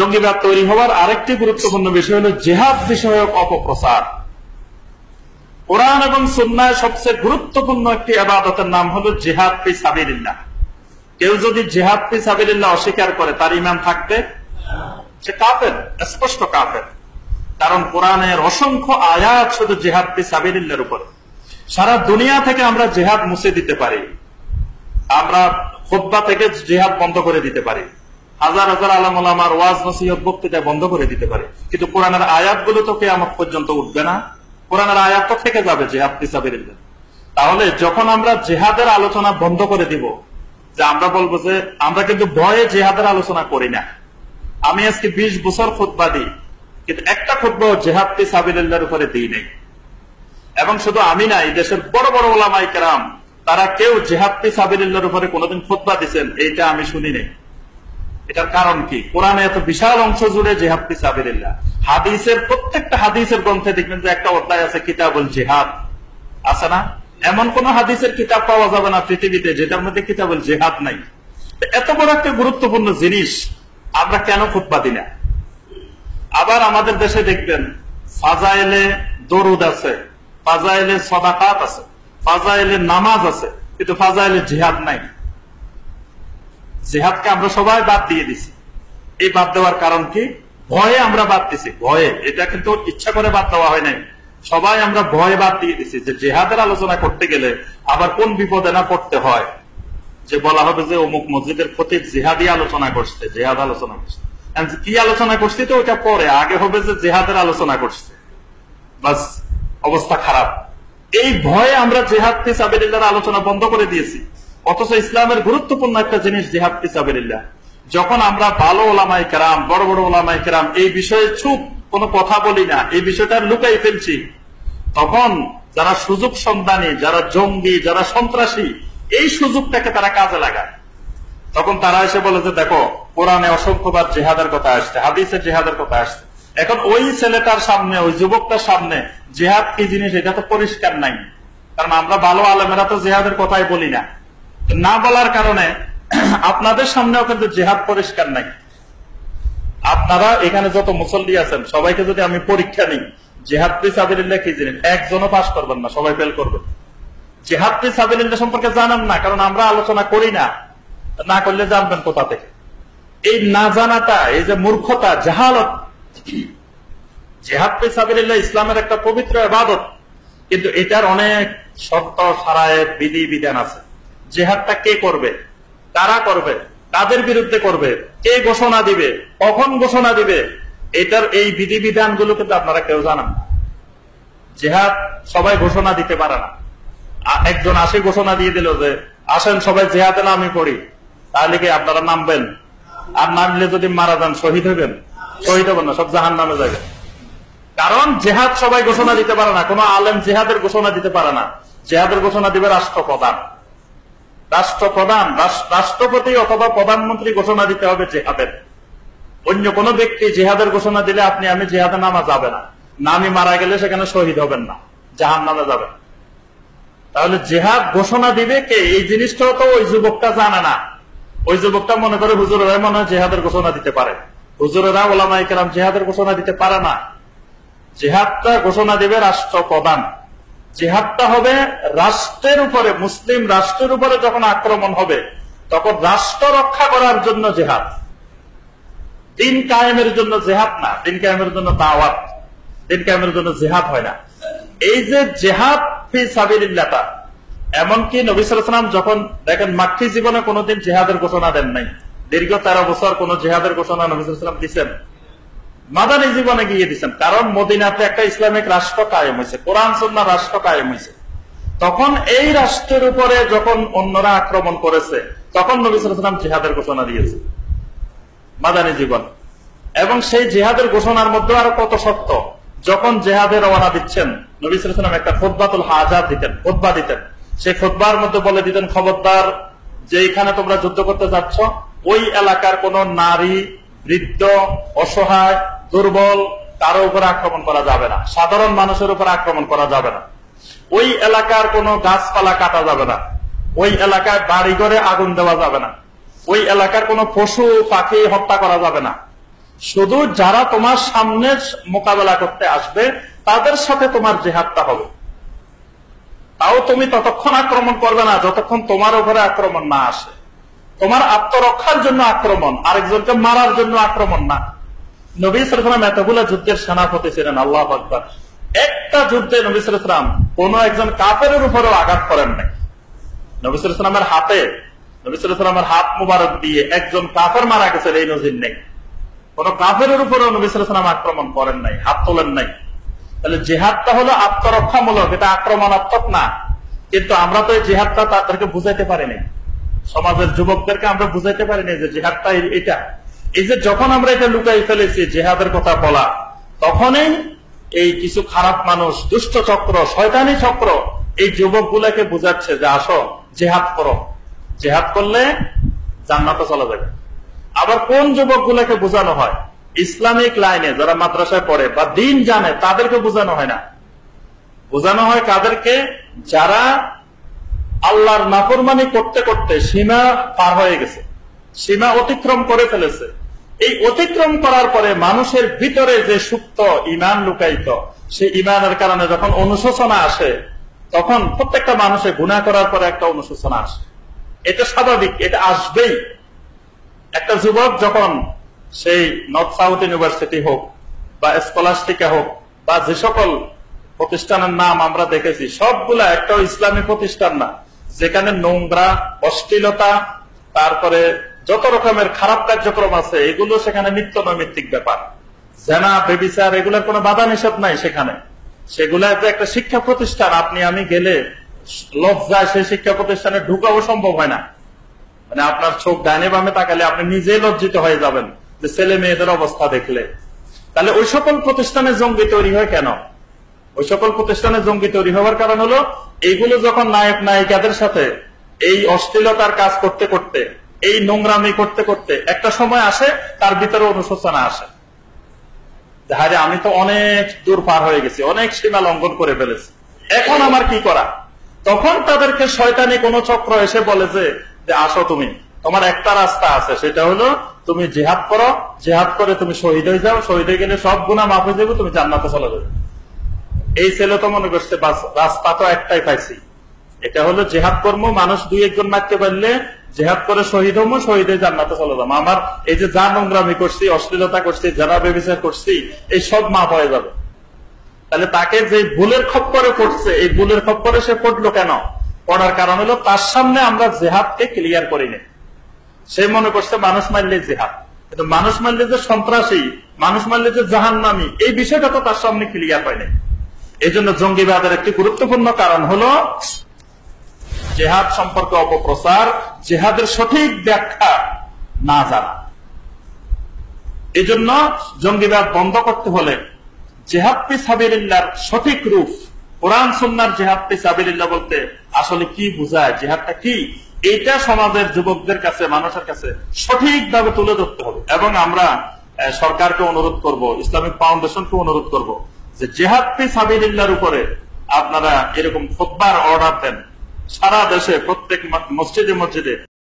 জঙ্গিবাদ তৈরি হওয়ার আরেকটি গুরুত্বপূর্ণ বিষয় হলো জিহাদ বিষয়ক অপপ্রচার। কোরআন এবং সুন্নাহ সবচেয়ে গুরুত্বপূর্ণ একটি ইবাদতের নাম হলো জিহাদ ফি সাবিলিল্লাহ। কেউ যদি জিহাদ ফি সাবিলিল্লাহ অস্বীকার করে তার ঈমান থাকবে? সে কাফের, স্পষ্ট কাফের। কারণ কোরআনের অসংখ্য আয়াত শুধু জিহাদ ফি সাবিলিল্লাহর উপর। সারা দুনিয়া থেকে আমরা জিহাদ মুছে দিতে পারি, আমরা খুতবা থেকে জিহাদ বন্ধ করে দিতে পারি, হাজার হাজার আলেম ওলামার ওয়াজ নসিহত বক্তৃতা বন্ধ করে দিতে পারে, কিন্তু কোরআনের আয়াতগুলো তো কিয়ামত পর্যন্ত উঠবে না। কোরআনের আয়াত তো থেকে যাবে জিহাদ ফি সাবিলিল্লাহ। তাহলে যখন আমরা জিহাদের আলোচনা বন্ধ করে দিব, যে আমরা বলবো যে আমরা কিন্তু ভয়ে জিহাদের আলোচনা করি না, আমি আজকে 20 বছর খুতবা দিই কিন্তু একটা খুতবা জিহাদ ফি সাবিলিল্লাহর উপরে দিই নাই। এবং শুধু আমি নাই, দেশের বড় বড় ওলামায়ে কেরাম তারা কেউ জিহাদ ফি সাবিলিল্লাহর উপরে কোনোদিন খুতবা দিয়েছেন এইটা আমি শুনি নাই। এটার কারণ কি? কোরআনে এত বিশাল অংশ জুড়ে জিহাদ ফি সাবিলিল্লাহ। হাদিসের প্রত্যেকটা হাদিসের গ্রন্থে দেখবেন যে একটা অধ্যায় আছে কিতাবুল জিহাদ, আছে না? এমন কোন হাদিসের কিতাব পাওয়া যাবে না পৃথিবীতে যেটার মধ্যে কিতাবুল জিহাদ নাই। এত বড় একটা গুরুত্বপূর্ণ জিনিস আমরা কেন খুতবা দিই না? আবার আমাদের দেশে দেখবেন ফাজাইলে দরুদ আছে, ফাজাইলে সাদাকাত আছে, ফাজাইলে নামাজ আছে, কিন্তু ফাজাইলে জিহাদ নাই। জিহাদকে আমরা সবাই বাদ দিয়ে দিছি। এই বাদ দেওয়ার কারণ কি? ভয়ে আমরা বাদ দিছি, ভয়ে। এটা কিন্তু ইচ্ছা করে বাদ দেওয়া হয় নাই, সবাই আমরা ভয়ে বাদ দিয়ে দিছি যে জিহাদের আলোচনা করতে গেলে আবার কোন বিপদে না পড়তে হয়, যে বলা হবে যে অমুক মসজিদের খতিব জিহাদি আলোচনা করছে, জিহাদ আলোচনা করছে। কি আলোচনা করছি তো ওটা পরে, আগে হবে যে জিহাদের আলোচনা করছে, বাস অবস্থা খারাপ। এই ভয়ে আমরা জিহাদ ফি সাবিলিল্লাহর আলোচনা বন্ধ করে দিয়েছি। অথচ ইসলামের গুরুত্বপূর্ণ একটা জিনিস জিহাদ ফি সাবিলিল্লাহ। যখন আমরা ভালো ওলামায়ে কেরাম, বড় বড় ওলামায়ে কেরাম এই বিষয়ে চুপ, কোনো কথা বলি না, এই বিষয়টা লুকাই ফেলছি, তখন যারা সুযোগ সন্ধানী, যারা জঙ্গি, যারা সন্ত্রাসী, এই সুযোগটাকে তারা কাজে লাগায়। তখন তারা এসে বলে যে দেখো কোরআনে অসংখ্যবার জিহাদের কথা আসছে, হাদিসে জিহাদের কথা আসছে। এখন ওই ছেলেটার সামনে, ওই যুবকটার সামনে জিহাদ কি জিনিস এটা তো পরিষ্কার নাই। কারণ আমরা ভালো আলেমেরা তো জিহাদের কথাই বলি না, না বলার কারণে আপনাদের সামনেও কিন্তু জিহাদ পরিষ্কার নাই। আপনারা এখানে যত মুসল্লি আছেন সবাইকে যদি আমি পরীক্ষা নিই জিহাদ ফি সাবিলিল্লাহ কি জিনিস, একজনও পাস করবেন না, সবাই ফেল করবেন। জিহাদ ফি সাবিলিল্লাহ সম্পর্কে জানেন না, কারণ আমরা আলোচনা করি না, না করলে জানবেন কোথা থেকে? এই না জানাটা, এই যে মূর্খতা, জাহালত। জিহাদ ফি সাবিলিল্লাহ ইসলামের একটা পবিত্র ইবাদত, কিন্তু এটার অনেক শর্ত শারায়েত বিধি বিধান আছে। জিহাদটা কে করবে, কারা করবে, কাদের বিরুদ্ধে করবে, কে ঘোষণা দিবে, কখন ঘোষণা দিবে, এটার এই বিধি বিধান গুলো কিন্তু আপনারা কেউ জানেন না। জিহাদ সবাই ঘোষণা দিতে পারে না। একজন আসে ঘোষণা দিয়ে দিল যে আসেন সবাই জিহাদে নামি পড়ি, তাহলে কি আপনারা নামবেন? আর নামলে যদি মারা যান শহীদ হবেন? শহীদ হবেন না, সব জাহান্নামে যাবে। কারণ জিহাদ সবাই ঘোষণা দিতে পারে না, কোন আলেম জিহাদের ঘোষণা দিতে পারে না। জিহাদের ঘোষণা দিবে রাষ্ট্রপ্রধান, রাষ্ট্রপতি অথবা প্রধানমন্ত্রী ঘোষণা দিতে হবে জিহাদের। অন্য কোন ব্যক্তি জিহাদের ঘোষণা দিলে আপনি আমি জিহাদে নামা যাবে না, নামি মারা গেলে সেখানে শহীদ হবেন না, জাহান্নামে যাবেন। তাহলে জিহাদ ঘোষণা দিবে কে, এই জিনিসটাও তো ওই যুবকটা জানে না। ওই যুবকটা মনে করে হুজুরেরা মনে হয় জিহাদের ঘোষণা দিতে পারে, হুজুরেরা ওলামায়ে কেরাম জিহাদের ঘোষণা দিতে পারে না। জিহাদটা ঘোষণা দিবে রাষ্ট্রপ্রধান। জিহাদটা হবে রাষ্ট্রের উপরে, মুসলিম রাষ্ট্রের উপরে যখন আক্রমণ হবে তখন রাষ্ট্র রক্ষা করার জন্য জিহাদ, দিন কায়েমের জন্য জিহাদ না। দিন কায়েমের জন্য দাওয়াত, দিন কায়েমের জন্য জিহাদ হয় না। এই যে জিহাদ ফি সাবিলিল্লাহ, এমনকি নবী সাল্লাল্লাহু আলাইহি ওয়াসাল্লাম যখন দেখেন মাক্কি জীবনে কোনোদিন জিহাদের ঘোষণা দেন নাই, দীর্ঘ 13 বছর কোন জিহাদের ঘোষণা নবী সাল্লাল্লাহু আলাইহি ওয়াসাল্লাম দিচ্ছেন? মাদানী জীবনে গিয়ে দিচ্ছেন। কারণ মদিনাতে একটা ইসলামিক রাষ্ট্র কায়েম হয়েছে, কোরআন সুন্নাহ রাষ্ট্র কায়েম হয়েছে। তখন এই রাষ্ট্রের উপরে যখন অন্যরা আক্রমণ করেছে তখন নবী সাল্লাল্লাহু আলাইহি ওয়াসাল্লাম জিহাদের ঘোষণা দিয়েছে মাদানী জীবন। এবং সেই জিহাদের ঘোষণার মধ্যে আরো কত সত্য। যখন জিহাদে রওনা দিচ্ছেন নবী সাল্লাল্লাহু আলাইহি ওয়াসাল্লাম একটা খুতবাতুল হাজাত দিতেন, খুতবা দিতেন। সেই খুতবার মধ্যে বলে দিতেন, খবরদার যেখানে তোমরা যুদ্ধ করতে যাচ্ছ ওই এলাকার কোন নারী, বৃদ্ধ, অসহায়, দুর্বল কারো উপর আক্রমণ করা যাবে না, সাধারণ মানুষের উপর আক্রমণ করা যাবে না। ওই এলাকার কোন গাছপালা কাটা যাবে না, ওই এলাকায় বাড়ি ঘরে আগুন দেওয়া যাবে না, ওই এলাকার কোন পশু পাখি হত্যা করা যাবে না। শুধু যারা তোমার সামনে মোকাবেলা করতে আসবে তাদের সাথে তোমার জিহাদটা হবে। তাও তুমি ততক্ষণ আক্রমণ করবে না যতক্ষণ তোমার উপরে আক্রমণ না আসে। তোমার আত্মরক্ষার জন্য আক্রমণ, আরেকজনকে মারার জন্য আক্রমণ না। নবী সাল্লাল্লাহু আলাইহি ওয়াসাল্লাম এতগুলো যুদ্ধের সেনাপতি ছিলেন, আল্লাহু আকবার। একটা যুদ্ধে নবী সাল্লাল্লাহু আলাইহি ওয়াসাল্লাম কোন একজন কাফেরের উপরেও আঘাত করেন নাই। নবী সাল্লাল্লাহু আলাইহি ওয়াসাল্লামের হাতে, নবী সাল্লাল্লাহু আলাইহি ওয়াসাল্লামের হাত মুবারক দিয়ে একজন কাফের মারা গেছে, এই নজির নেই। কোন কাফেরের উপরেও নবী সাল্লাল্লাহু আলাইহি ওয়াসাল্লাম আক্রমণ করেন নাই, হাত তোলেন নাই। তাহলে জিহাদটা হলো আত্মরক্ষামূলক, এটা আক্রমণাত্মক না। কিন্তু আমরা তো এই জিহাদটা তাদেরকে বুঝাইতে পারিনি, সমাজের যুবকদেরকে আমরা বুঝাইতে পারিনি যে জিহাদটা এটা। এই যে যখন আমরা এটা লুকাই ফেলেছি জিহাদের কথা বলা, তখনই এই কিছু খারাপ মানুষ, দুষ্ট চক্র, শয়তানি চক্র এই যুবক গুলাকে বুঝাচ্ছে যে আসো জিহাদ করো, জিহাদ করলে জান্নাতে চলে যাবে। আবার কোন যুবক গুলাকে বোঝানো হয়? ইসলামিক লাইনে যারা মাদ্রাসায় পড়ে বা দিন জানে তাদেরকে বোঝানো হয় না। বোঝানো হয় কাদেরকে? যারা আল্লাহর নাফরমানি করতে করতে সীমা পার হয়ে গেছে, সীমা অতিক্রম করে ফেলেছে। এই অতিক্রম করার পরে মানুষের ভিতরে যে সুপ্ত ঈমান লুকায়িত, সেই ঈমানের কারণে যখন অনুশোচনা আসে, তখন প্রত্যেকটা মানুষের গুনাহ করার পরে একটা অনুশোচনা আসে। এটা স্বাভাবিক, এটা আসবেই। একটা যুবক যখন সেই নর্থ সাউথ ইউনিভার্সিটি হোক বা স্কলাস্টিকা হোক বা যে সকল প্রতিষ্ঠানের নাম আমরা দেখেছি, সবগুলা একটাও ইসলামী প্রতিষ্ঠান না, যেখানে নোংরা, অশ্লীলতা, তারপরে যত রকমের খারাপ কার্যক্রম আছে এগুলো সেখানে নিত্য নৈমিত্তিক ব্যাপার। জেনা, বেবিচার, এগুলোর কোনো বাধা নিষেধ নাই সেখানে। সেগুলা যে একটা শিক্ষা প্রতিষ্ঠান, আপনি আমি গেলে লজ্জায় সেই শিক্ষা প্রতিষ্ঠানে ঢুকাও সম্ভব হয় না। মানে আপনার চোখ ডানে বামে তাকালে আপনি নিজেই লজ্জিত হয়ে যাবেন যে ছেলে মেয়েদের অবস্থা দেখলে। তাহলে ওই সকল প্রতিষ্ঠানে জঙ্গি তৈরি হয় কেন? ওই সকল প্রতিষ্ঠানে জঙ্গি তৈরি হওয়ার কারণ হলো এইগুলো যখন নায়ক নায়িকাদের সাথে এই অশ্লীলতার কাজ করতে করতে, এই নোংরামি করতে করতে একটা সময় আসে, তার ভিতরে অনুশোচনা আসে, হারে আমি তো অনেক দূর পার হয়ে গেছি, অনেক সীমা লঙ্ঘন করে ফেলেছি, এখন আমার কি করা? তখন তাদেরকে শয়তানি কোন চক্র এসে বলে যে আসো, তুমি, তোমার একটা রাস্তা আছে, সেটা হলো তুমি জিহাদ করো, জিহাদ করে তুমি শহীদ হয়ে যাও, শহীদ হয়ে গেলে সব গুনাহ মাফ হয়ে যাবে, তুমি জান্নাতে চলে যাবে। এই ছেলে তো মনে করছে রাস্তা তো একটাই পাইছি, এটা হলো জিহাদ কর্ম, মানুষ দুই একজন মারতে পারলে জিহাদ করে শহীদ হবো, শহীদ হয়ে জান্নাতে চলে যাবো। আমার এই যে যা নোংরামি করছি, অশ্লীলতা করছি, যারা ব্যভিচার করছি, এই সব মাফ হয়ে যাবে। তাহলে তাকে যে ভুলের খপ্পরে পড়ছে, এই ভুলের খপ্পরে সে পড়লো কেন? পড়ার কারণ হলো তার সামনে আমরা জিহাদকে ক্লিয়ার করিনি। সে মনে করছে মানুষ মারলে জিহাদ, কিন্তু মানুষ মারলে যে সন্ত্রাসী, মানুষ মারলে যে জাহান্নামী, এই বিষয়টা তো তার সামনে ক্লিয়ার হয়নি। এই জন্য জঙ্গিবাদের একটি গুরুত্বপূর্ণ কারণ হলো জিহাদ সম্পর্কে অপপ্রচার, জিহাদের সঠিক ব্যাখ্যা না জানা। এই জন্য জঙ্গিবাদ বন্ধ করতে হলে জিহাদ ফি সাবিলিল্লাহর সঠিক রূপ, কোরআন সুন্নাহর জিহাদ ফি সাবিলিল্লাহ বলতে আসলে কি বোঝায়, জিহাদটা কি, এইটা সমাজের যুবকদের কাছে, মানুষের কাছে সঠিকভাবে তুলে ধরতে হবে। এবং আমরা সরকারকে অনুরোধ করব, ইসলামিক ফাউন্ডেশনকে অনুরোধ করব যে জিহাদ ফি সাবিলিল্লাহর উপরে আপনারা এরকম খুতবার অর্ডার দেন, সারা দেশে প্রত্যেক মসজিদে মসজিদে